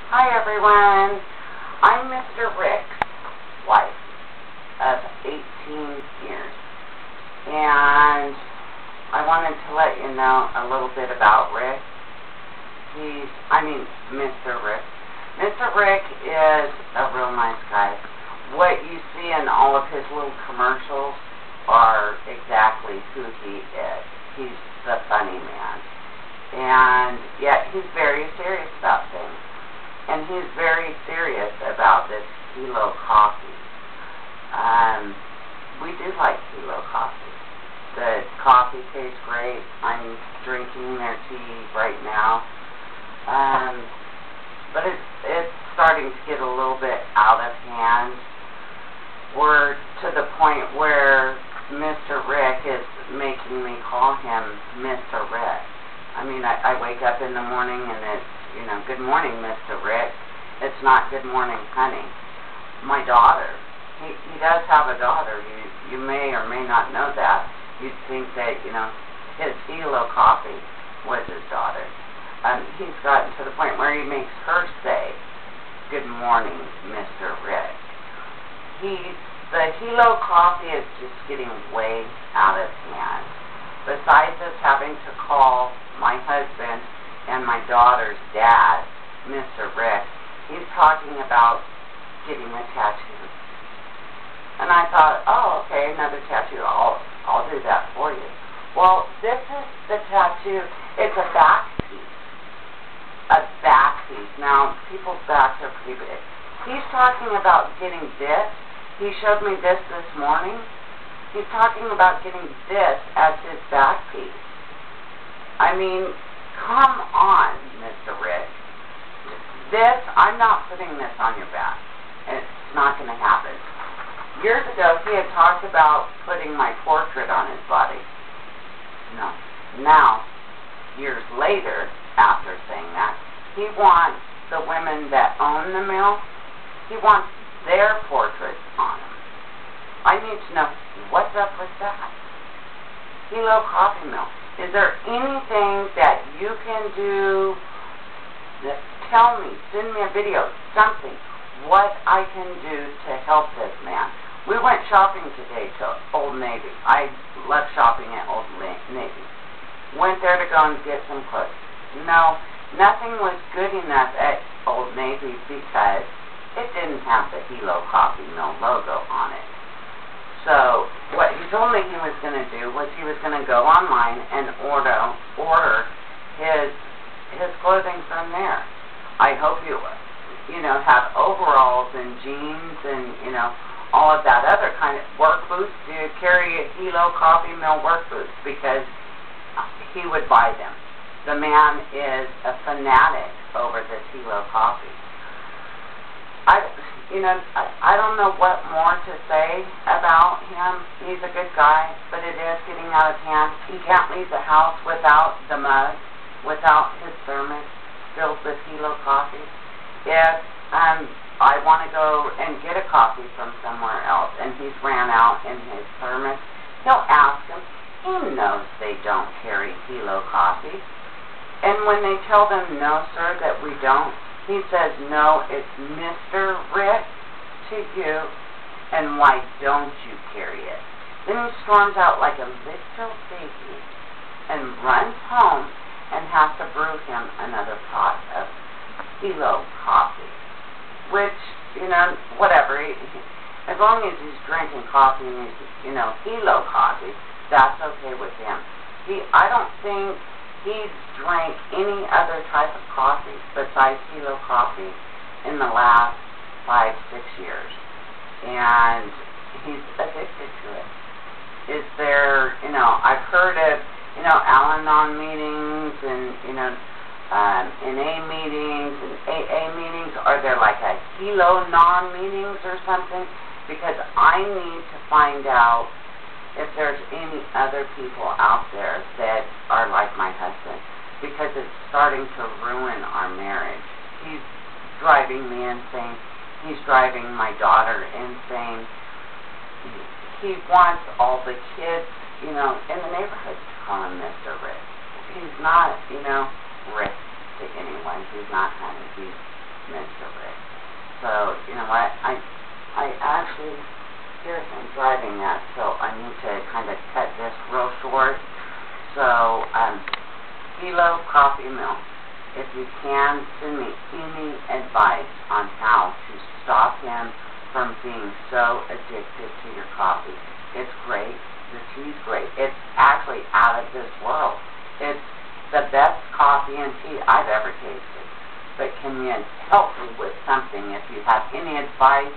Hi everyone, I'm Mr. Rick's wife of 18 years, and I wanted to let you know a little bit about Rick. Mr. Rick. Mr. Rick is a real nice guy. What you see in all of his little commercials are exactly who he is. He's the funny man, and yet he's very serious about things. And he's very serious about this Kilo coffee. We do like Kilo coffee. The coffee tastes great. I'm drinking their tea right now. But it's starting to get a little bit out of hand. We're to the point where Mr. Rick is making me call him Mr. Rick. I wake up in the morning and it's, good morning, Mr. Rick. It's not good morning, honey. My daughter, he does have a daughter. You may or may not know that. You'd think that, his Kilo coffee was his daughter. He's gotten to the point where he makes her say, good morning, Mr. Rick. The Kilo coffee is just getting way out of hand. Besides us having to call my husband and my daughter's dad, Mr. Rick, he's talking about getting a tattoo. And I thought, oh, okay, another tattoo. I'll do that for you. Well, this is the tattoo. It's a back piece. A back piece. Now, people's backs are pretty big. He's talking about getting this. He showed me this morning. He's talking about getting this as his back piece. Come on, Mr. Rick. I'm not putting this on your back. It's not going to happen. Years ago, he had talked about putting my portrait on his body. No. Now, years later, after saying that, he wants the women that own the mill, he wants their portraits on them. I need to know what's up with that. Kilo Coffee Mill. Is there anything that you can do? Tell me, send me a video, something, what I can do to help this man. We went shopping today to Old Navy. I love shopping at Old Navy. Went there to go and get some clothes. No, nothing was good enough at Old Navy because it didn't have the Kilo Coffee Mill logo on it. So what he told me he was going to do was he was going to go online and order his clothing from there. I hope you have overalls and jeans and, all of that other kind of work boots. Do you carry a Kilo Coffee Mill work boots? Because he would buy them. The man is a fanatic over the Kilo coffee. I don't know what more to say about him. He's a good guy, but it is getting out of hand. He can't leave the house without the mug, without his thermos filled with Kilo coffee. If I want to go and get a coffee from somewhere else and he's ran out in his thermos, he'll ask him. He knows they don't carry Kilo coffee. And when they tell them, no, sir, that we don't, he says, no, it's Mr. Rick to you, and why don't you carry it? Then he storms out like a little baby and runs home and has to brew him another pot of Kilo coffee. Which, whatever. As long as he's drinking coffee and he's, Kilo coffee, that's okay with him. I don't think he's drank any other type of coffee besides Kilo coffee in the last 5-6 years. And he's addicted to it. Is there, I've heard of, Al-Anon meetings and, NA meetings and AA meetings. Are there like a Kilo-Non meetings or something? Because I need to find out if there's any other people out there that are like my husband, because it's starting to ruin our marriage. He's driving me insane. He's driving my daughter insane. He wants all the kids, in the neighborhood to call him Mr. Rick. He's not, Rick to anyone. He's not honey. He's misery. So, you know what, I actually, here's, I'm driving that, so I need to kind of cut this real short. So, Hilo Coffee Mill, if you can, send me any advice on how to stop him from being so addicted to your coffee. It's great. The tea's great. It's actually out of this world. It's the best coffee and tea I've ever tasted. But can you help me with something? If you have any advice,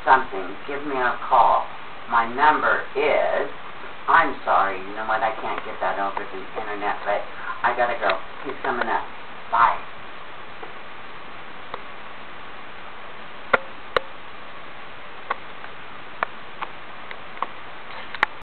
something, give me a call. My number is, I'm sorry, you know what, I can't get that over the internet, but I gotta go. He's coming up. Bye.